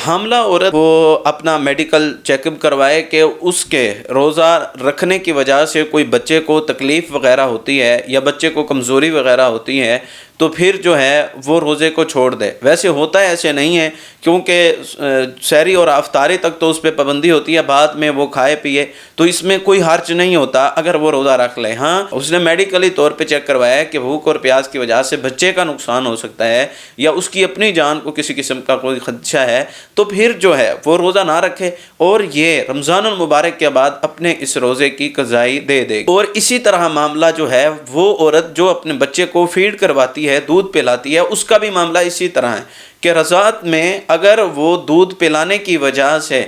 حاملہ عورت کو اپنا میڈیکل چیک اپ کروائے کہ اس کے روزہ رکھنے کی وجہ سے کوئی بچے کو تکلیف وغیرہ ہوتی ہے یا بچے کو کمزوری وغیرہ ہوتی ہے تو پھر جو ہے وہ روزے کو چھوڑ دے۔ ویسے ہوتا ہے ایسے نہیں ہے، کیونکہ سحری اور افطاری تک تو اس پہ پابندی ہوتی ہے، بعد میں وہ کھائے پیے تو اس میں کوئی حرج نہیں ہوتا اگر وہ روزہ رکھ لے۔ ہاں اس نے میڈیکلی طور پہ چیک کروایا ہے کہ بھوک اور پیاس کی وجہ سے بچے کا نقصان ہو سکتا ہے یا اس کی اپنی جان کو کسی قسم کا کوئی خدشہ ہے، تو پھر جو ہے وہ روزہ نہ رکھے اور یہ رمضان المبارک کے بعد اپنے اس روزے کی قضائی دے دے گی۔ اور اسی طرح معاملہ جو ہے وہ عورت جو اپنے بچے کو فیڈ کرواتی ہے، دودھ پلاتی ہے، اس کا بھی معاملہ اسی طرح ہے کہ رضاعت میں اگر وہ دودھ پلانے کی وجہ سے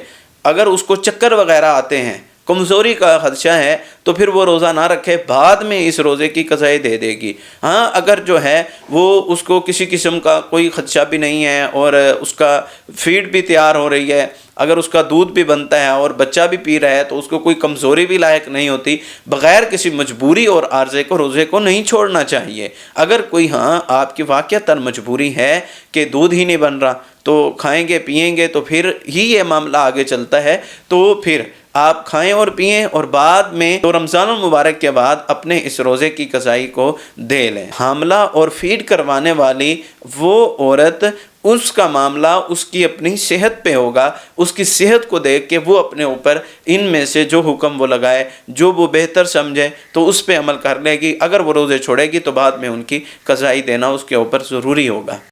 اگر اس کو چکر وغیرہ آتے ہیں، کمزوری کا خدشہ ہے، تو پھر وہ روزہ نہ رکھے، بعد میں اس روزے کی قضائی دے دے گی۔ ہاں اگر جو ہے وہ اس کو کسی قسم کا کوئی خدشہ بھی نہیں ہے اور اس کا فیڈ بھی تیار ہو رہی ہے، اگر اس کا دودھ بھی بنتا ہے اور بچہ بھی پی رہا ہے، تو اس کو کوئی کمزوری بھی لاحق نہیں ہوتی، بغیر کسی مجبوری اور عارضے کو روزے کو نہیں چھوڑنا چاہیے۔ اگر کوئی آپ کی واقعتاً مجبوری ہے کہ دودھ ہی نہیں بن رہا تو کھائیں گے پئیں گے تو پھر ہی یہ معاملہ آگے چلتا ہے، تو پھر آپ کھائیں اور پئیں اور بعد میں تو رمضان المبارک کے بعد اپنے اس روزے کی قضائی کو دے لیں۔ حاملہ اور فیڈ کروانے والی وہ عورت، اس کا معاملہ اس کی اپنی صحت پہ ہوگا، اس کی صحت کو دیکھ کے وہ اپنے اوپر ان میں سے جو حکم وہ لگائے، جو وہ بہتر سمجھے تو اس پہ عمل کر لے گی۔ اگر وہ روزے چھوڑے گی تو بعد میں ان کی قضائی دینا اس کے اوپر ضروری ہوگا۔